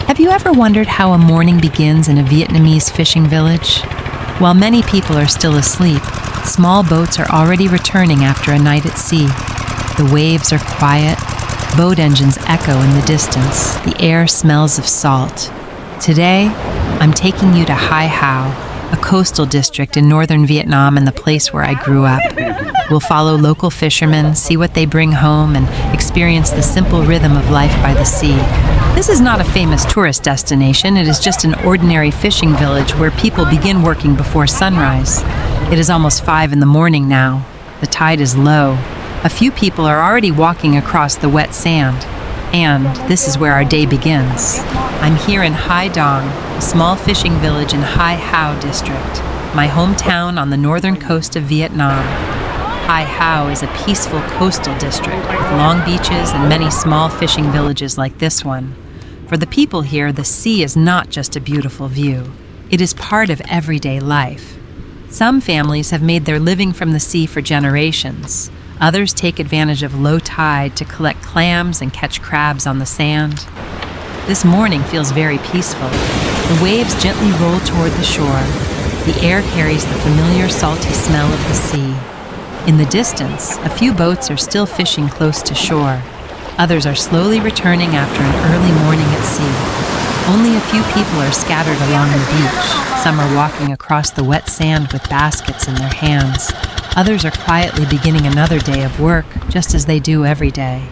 Have you ever wondered how a morning begins in a Vietnamese fishing village? While many people are still asleep, small boats are already returning after a night at sea. The waves are quiet, boat engines echo in the distance, the air smells of salt. Today, I'm taking you to Hai Hao, a coastal district in northern Vietnam and the place where I grew up. We'll follow local fishermen, see what they bring home, and experience the simple rhythm of life by the sea. This is not a famous tourist destination. It is just an ordinary fishing village where people begin working before sunrise. It is almost 5 in the morning now. The tide is low. A few people are already walking across the wet sand. And this is where our day begins. I'm here in Hai Dong, a small fishing village in Hai Hao district, my hometown on the northern coast of Vietnam. Hai Hao is a peaceful coastal district with long beaches and many small fishing villages like this one. For the people here, the sea is not just a beautiful view. It is part of everyday life. Some families have made their living from the sea for generations. Others take advantage of low tide to collect clams and catch crabs on the sand. This morning feels very peaceful. The waves gently roll toward the shore. The air carries the familiar salty smell of the sea. In the distance, a few boats are still fishing close to shore. Others are slowly returning after an early morning at sea. Only a few people are scattered along the beach. Some are walking across the wet sand with baskets in their hands. Others are quietly beginning another day of work, just as they do every day.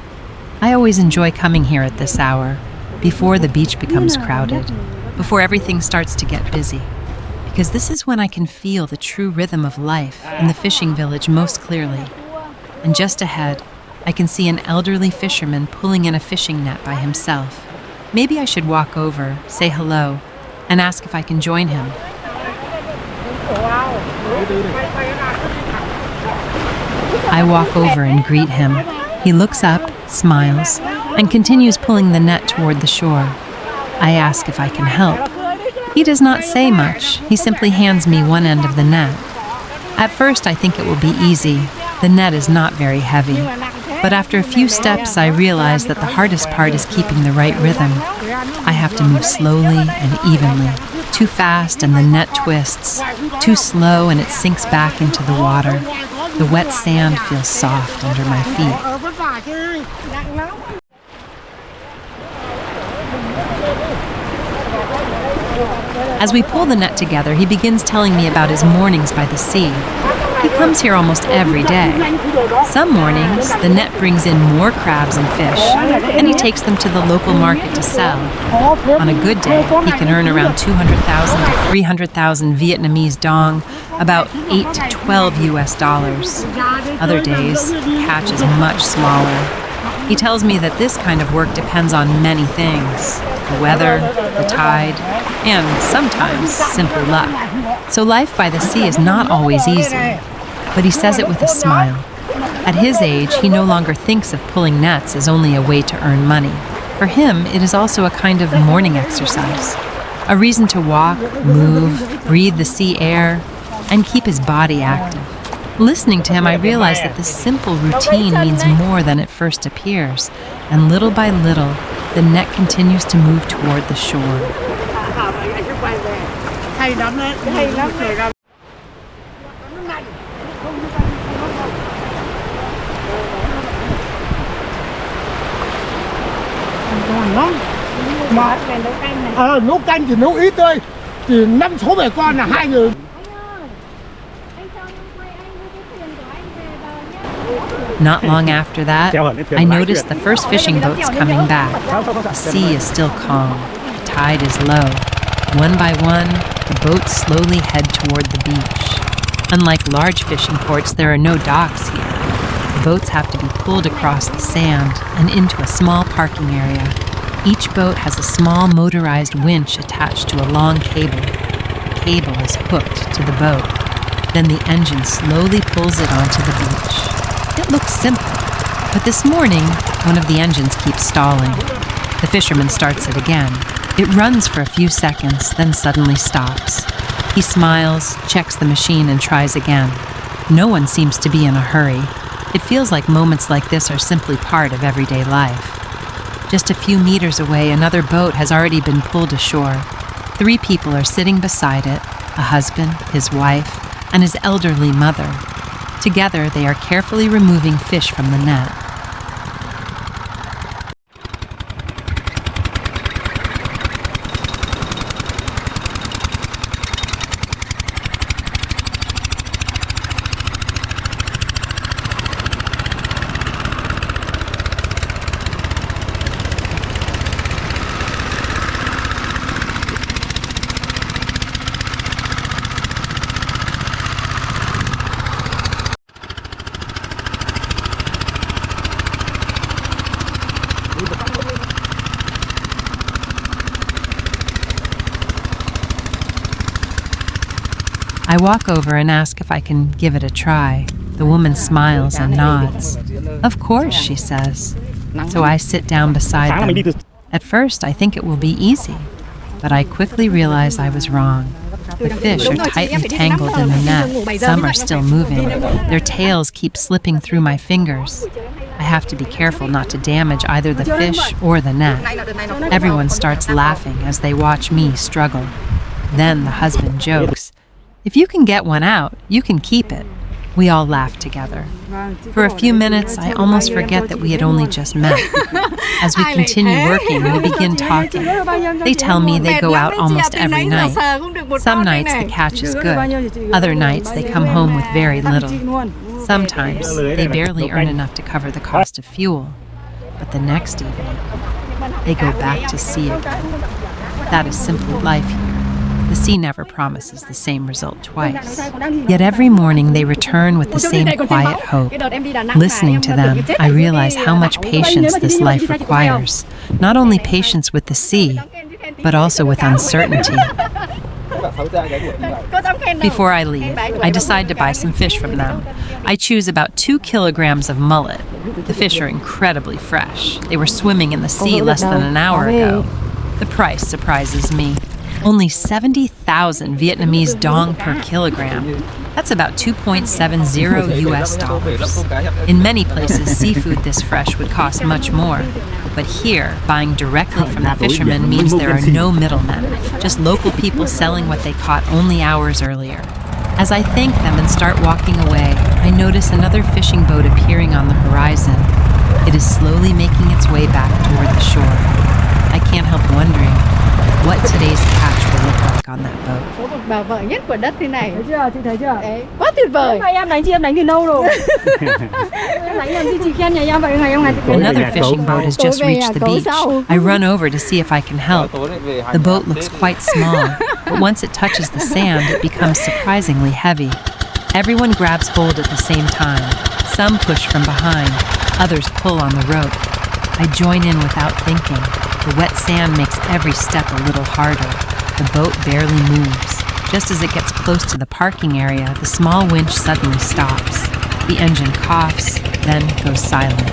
I always enjoy coming here at this hour, before the beach becomes crowded, before everything starts to get busy, because this is when I can feel the true rhythm of life in the fishing village most clearly. And just ahead, I can see an elderly fisherman pulling in a fishing net by himself. Maybe I should walk over, say hello, and ask if I can join him. I walk over and greet him. He looks up, smiles, and continues pulling the net toward the shore. I ask if I can help. He does not say much. He simply hands me one end of the net. At first, I think it will be easy. The net is not very heavy. But after a few steps, I realize that the hardest part is keeping the right rhythm. I have to move slowly and evenly. Too fast and the net twists. Too slow and it sinks back into the water. The wet sand feels soft under my feet. As we pull the net together, he begins telling me about his mornings by the sea. He comes here almost every day. Some mornings, the net brings in more crabs and fish, and he takes them to the local market to sell. On a good day, he can earn around 200,000 to 300,000 Vietnamese dong, about 8 to 12 US dollars. Other days, the catch is much smaller. He tells me that this kind of work depends on many things: the weather, the tide, and sometimes simple luck. So life by the sea is not always easy, but he says it with a smile. At his age, he no longer thinks of pulling nets as only a way to earn money. For him, it is also a kind of morning exercise, a reason to walk, move, breathe the sea air, and keep his body active. Listening to him, I realize that this simple routine means more than it first appears, and little by little, the net continues to move toward the shore. Nấu canh chỉ nấu ít thôi, chỉ 5-6 con là 2 người. Not long after that, I noticed the first fishing boats coming back. The sea is still calm. The tide is low. One by one, the boats slowly head toward the beach. Unlike large fishing ports, there are no docks here. The boats have to be pulled across the sand and into a small parking area. Each boat has a small motorized winch attached to a long cable. The cable is hooked to the boat. Then the engine slowly pulls it onto the beach. It looks simple, but this morning, one of the engines keeps stalling. The fisherman starts it again. It runs for a few seconds, then suddenly stops. He smiles, checks the machine, and tries again. No one seems to be in a hurry. It feels like moments like this are simply part of everyday life. Just a few meters away, another boat has already been pulled ashore. 3 people are sitting beside it, a husband, his wife, and his elderly mother. Together, they are carefully removing fish from the net. I walk over and ask if I can give it a try. The woman smiles and nods. Of course, she says. So I sit down beside them. At first, I think it will be easy, but I quickly realize I was wrong. The fish are tightly tangled in the net. Some are still moving. Their tails keep slipping through my fingers. I have to be careful not to damage either the fish or the net. Everyone starts laughing as they watch me struggle. Then the husband jokes, "If you can get one out, you can keep it." We all laugh together. For a few minutes, I almost forget that we had only just met. As we continue working, we begin talking. They tell me they go out almost every night. Some nights the catch is good. Other nights they come home with very little. Sometimes they barely earn enough to cover the cost of fuel. But the next evening, they go back to sea again. That is simply life here. The sea never promises the same result twice. Yet every morning they return with the same quiet hope. Listening to them, I realize how much patience this life requires. Not only patience with the sea, but also with uncertainty. Before I leave, I decide to buy some fish from them. I choose about 2 kilograms of mullet. The fish are incredibly fresh. They were swimming in the sea less than an hour ago. The price surprises me. Only 70,000 Vietnamese dong per kilogram. That's about $2.70 US. In many places, seafood this fresh would cost much more. But here, buying directly from the fishermen means there are no middlemen, just local people selling what they caught only hours earlier. As I thank them and start walking away, I notice another fishing boat appearing on the horizon. It is slowly making its way back toward the shore. I can't help wondering what today's catch will look like on that boat. Có một bà vợ nhất của đất thế này. Thấy chưa? Chị thấy chưa? Đấy, quá tuyệt vời. Em đánh chị, em đánh từ lâu rồi. Em đánh làm gì chị khen nhà em vậy ngày hôm nay. Another fishing boat has just reached the beach. I run over to see if I can help. The boat looks quite small, but once it touches the sand, it becomes surprisingly heavy. Everyone grabs hold at the same time. Some push from behind, others pull on the rope. I join in without thinking. The wet sand makes every step a little harder. The boat barely moves. Just as it gets close to the parking area, the small winch suddenly stops. The engine coughs, then goes silent.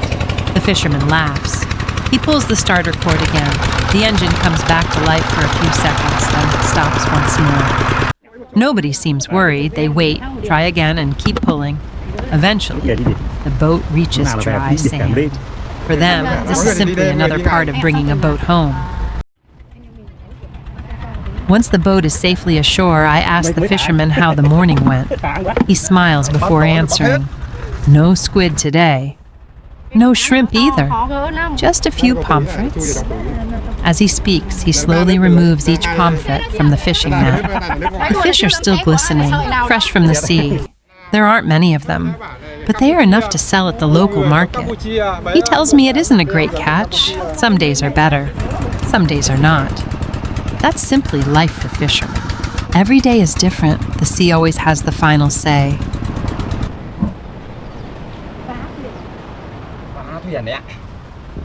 The fisherman laughs. He pulls the starter cord again. The engine comes back to life for a few seconds, then stops once more. Nobody seems worried. They wait, try again, and keep pulling. Eventually, the boat reaches dry sand. For them, this is simply another part of bringing a boat home. Once the boat is safely ashore, I ask the fisherman how the morning went. He smiles before answering. No squid today. No shrimp either. Just a few pomfrets. As he speaks, he slowly removes each pomfret from the fishing net. The fish are still glistening, fresh from the sea. There aren't many of them, but they are enough to sell at the local market. He tells me it isn't a great catch. Some days are better, some days are not. That's simply life for fishermen. Every day is different. The sea always has the final say.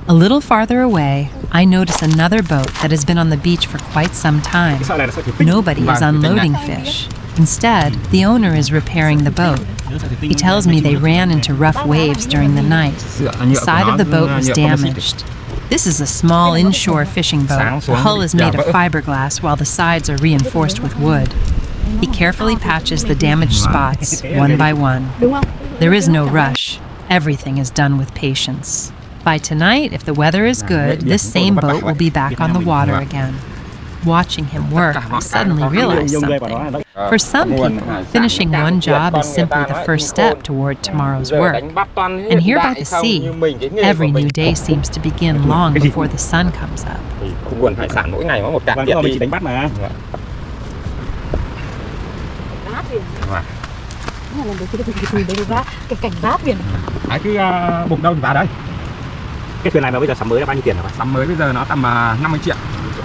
A little farther away, I notice another boat that has been on the beach for quite some time. Nobody is unloading fish. Instead, the owner is repairing the boat. He tells me they ran into rough waves during the night. The side of the boat was damaged. This is a small inshore fishing boat. The hull is made of fiberglass while the sides are reinforced with wood. He carefully patches the damaged spots, one by one. There is no rush. Everything is done with patience. By tonight, if the weather is good, this same boat will be back on the water again. Watching him work, I suddenly realized something. For some people, finishing one job is simply the first step toward tomorrow's work. And here by the sea, every new day seems to begin long before the sun comes up. Nguồn hải sản mỗi ngày có một cạn tiền đi. Đánh bắt mà. Cái cảnh vác biển. Cái bụng đâu thì vào đấy. Cái thuyền này mà bây giờ sắm mới là bao nhiêu tiền hả? Sắm mới bây giờ nó tầm 50 triệu.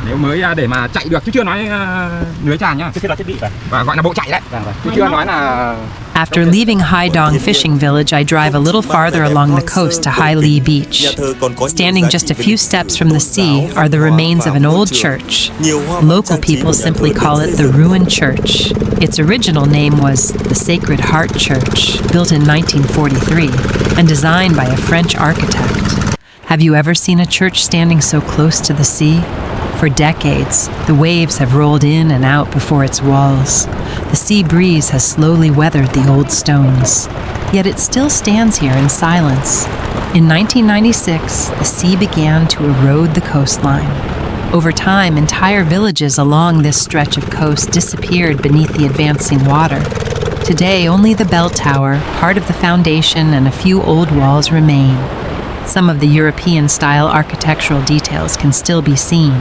Nếu mới để mà chạy được chứ chưa nói lưới tràn nhá. Chứ là thiết bị rồi. Và gọi là bộ chạy đấy. Chứ chưa nói là. After leaving Hai Dong Fishing Village, I drive a little farther along the coast to Hai Beach. Standing just a few steps from the sea are the remains of an old church. Local people simply call it the Ruined Church. Its original name was the Sacred Heart Church, built in 1943 and designed by a French architect. Have you ever seen a church standing so close to the sea? For decades, the waves have rolled in and out before its walls. The sea breeze has slowly weathered the old stones. Yet it still stands here in silence. In 1996, the sea began to erode the coastline. Over time, entire villages along this stretch of coast disappeared beneath the advancing water. Today, only the bell tower, part of the foundation, and a few old walls remain. Some of the European-style architectural details can still be seen.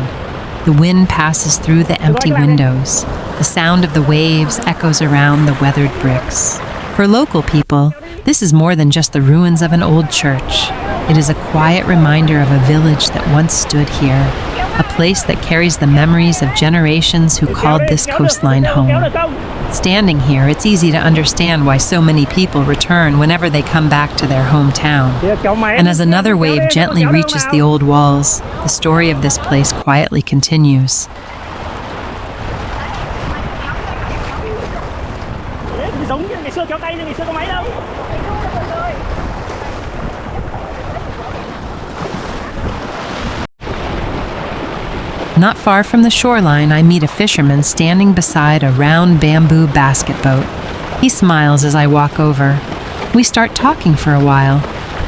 The wind passes through the empty windows. The sound of the waves echoes around the weathered bricks. For local people, this is more than just the ruins of an old church. It is a quiet reminder of a village that once stood here, a place that carries the memories of generations who called this coastline home. Standing here, it's easy to understand why so many people return whenever they come back to their hometown. And as another wave gently reaches the old walls, the story of this place quietly continues. Not far from the shoreline, I meet a fisherman standing beside a round bamboo basket boat. He smiles as I walk over. We start talking for a while.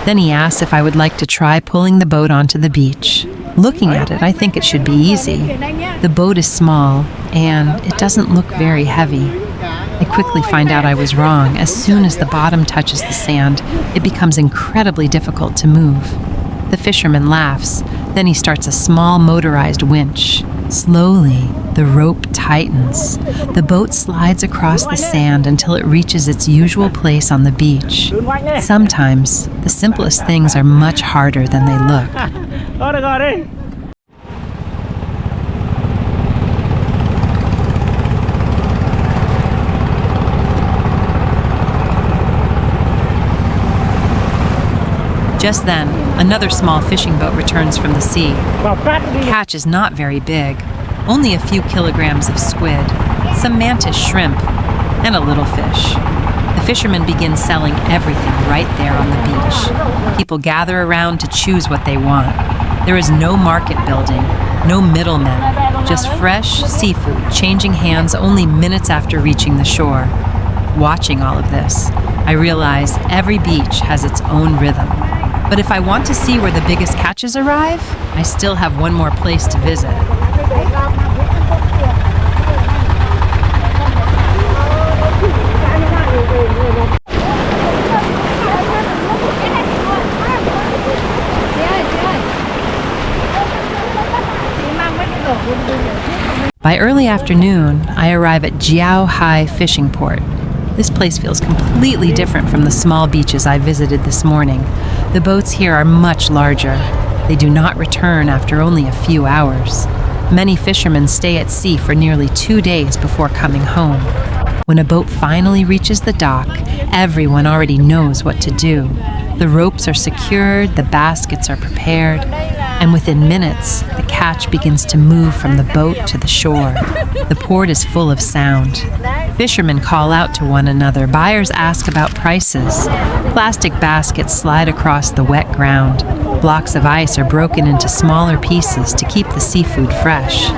Then he asks if I would like to try pulling the boat onto the beach. Looking at it, I think it should be easy. The boat is small, and it doesn't look very heavy. I quickly find out I was wrong. As soon as the bottom touches the sand, it becomes incredibly difficult to move. The fisherman laughs. Then he starts a small motorized winch. Slowly, the rope tightens. The boat slides across the sand until it reaches its usual place on the beach. Sometimes, the simplest things are much harder than they look. Just then, another small fishing boat returns from the sea. The catch is not very big, only a few kilograms of squid, some mantis shrimp, and a little fish. The fishermen begin selling everything right there on the beach. People gather around to choose what they want. There is no market building, no middlemen, just fresh seafood changing hands only minutes after reaching the shore. Watching all of this, I realize every beach has its own rhythm. But if I want to see where the biggest catches arrive, I still have one more place to visit. By early afternoon, I arrive at Giao Hai Fishing Port. This place feels completely different from the small beaches I visited this morning. The boats here are much larger. They do not return after only a few hours. Many fishermen stay at sea for nearly 2 days before coming home. When a boat finally reaches the dock, everyone already knows what to do. The ropes are secured, the baskets are prepared, and within minutes, the catch begins to move from the boat to the shore. The port is full of sound. Fishermen call out to one another. Buyers ask about prices. Plastic baskets slide across the wet ground. Blocks of ice are broken into smaller pieces to keep the seafood fresh.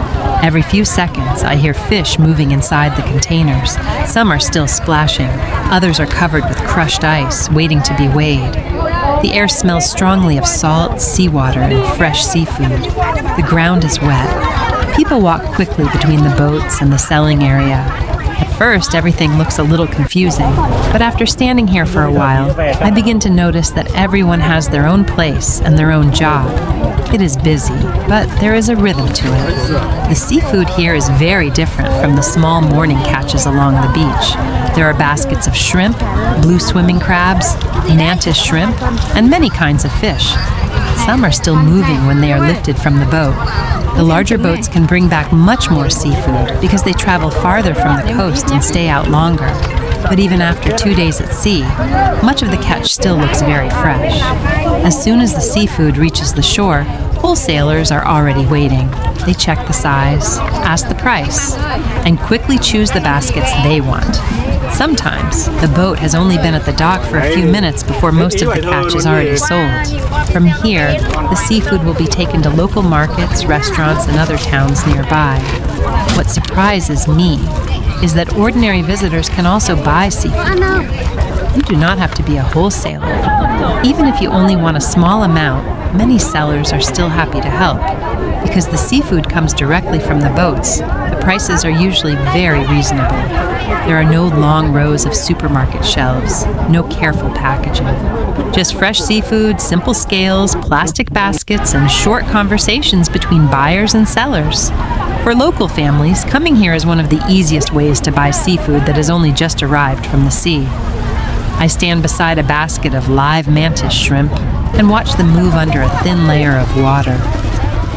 Every few seconds, I hear fish moving inside the containers. Some are still splashing. Others are covered with crushed ice, waiting to be weighed. The air smells strongly of salt, seawater, and fresh seafood. The ground is wet. People walk quickly between the boats and the selling area. At first, everything looks a little confusing, but after standing here for a while, I begin to notice that everyone has their own place and their own job. It is busy, but there is a rhythm to it. The seafood here is very different from the small morning catches along the beach. There are baskets of shrimp, blue swimming crabs, mantis shrimp, and many kinds of fish. Some are still moving when they are lifted from the boat. The larger boats can bring back much more seafood because they travel farther from the coast and stay out longer. But even after 2 days at sea, much of the catch still looks very fresh. As soon as the seafood reaches the shore, wholesalers are already waiting. They check the size, ask the price, and quickly choose the baskets they want. Sometimes, the boat has only been at the dock for a few minutes before most of the catch is already sold. From here, the seafood will be taken to local markets, restaurants, and other towns nearby. What surprises me is that ordinary visitors can also buy seafood here. You do not have to be a wholesaler. Even if you only want a small amount, many sellers are still happy to help. Because the seafood comes directly from the boats, the prices are usually very reasonable. There are no long rows of supermarket shelves, no careful packaging. Just fresh seafood, simple scales, plastic baskets, and short conversations between buyers and sellers. For local families, coming here is one of the easiest ways to buy seafood that has only just arrived from the sea. I stand beside a basket of live mantis shrimp and watch them move under a thin layer of water.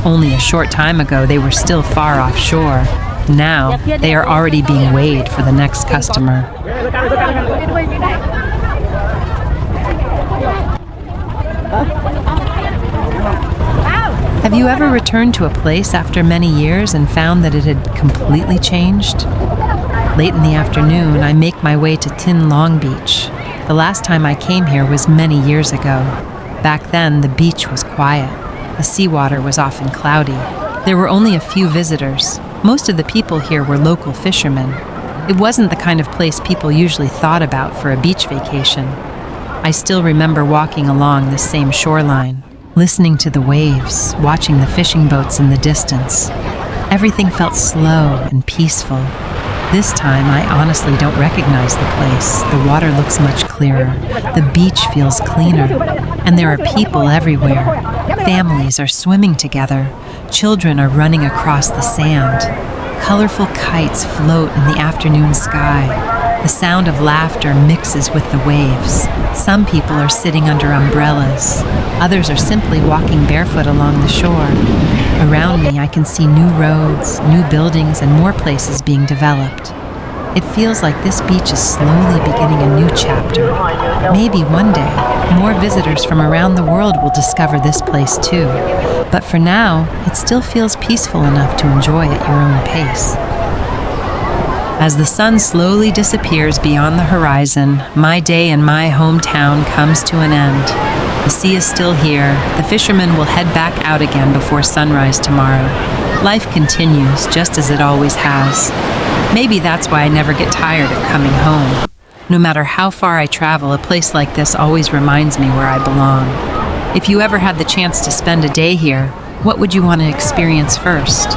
Only a short time ago, they were still far offshore. Now, they are already being weighed for the next customer. Have you ever returned to a place after many years and found that it had completely changed? Late in the afternoon, I make my way to Thinh Long Beach. The last time I came here was many years ago. Back then, the beach was quiet. The seawater was often cloudy. There were only a few visitors. Most of the people here were local fishermen. It wasn't the kind of place people usually thought about for a beach vacation. I still remember walking along this same shoreline, listening to the waves, watching the fishing boats in the distance. Everything felt slow and peaceful. This time, I honestly don't recognize the place. The water looks much clearer. The beach feels cleaner. And there are people everywhere. Families are swimming together. Children are running across the sand. Colorful kites float in the afternoon sky. The sound of laughter mixes with the waves. Some people are sitting under umbrellas. Others are simply walking barefoot along the shore. Around me, I can see new roads, new buildings, and more places being developed. It feels like this beach is slowly beginning a new chapter. Maybe one day, more visitors from around the world will discover this place too. But for now, it still feels peaceful enough to enjoy at your own pace. As the sun slowly disappears beyond the horizon, my day in my hometown comes to an end. The sea is still here. The fishermen will head back out again before sunrise tomorrow. Life continues just as it always has. Maybe that's why I never get tired of coming home. No matter how far I travel, a place like this always reminds me where I belong. If you ever had the chance to spend a day here, what would you want to experience first?